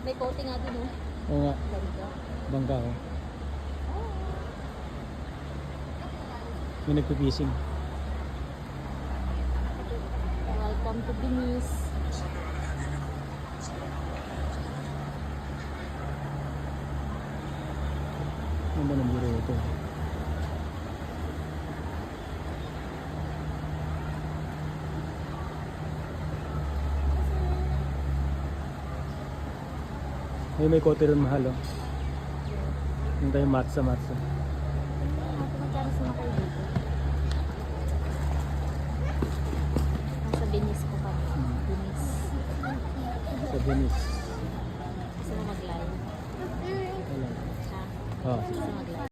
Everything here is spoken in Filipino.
May kote nga din oh. Oo nga. Ganda. Bangka ko. May nagpipising. Welcome to Venice. Ganda ng biro ito. May kote rin mahal oh. Yung tayo matza. Magkano sumakay dito? Nasa Venice ko pa. Venice. Sa Venice. Gusto mo mag-live? Wala. Ha? Oh. Gusto mo mag-live?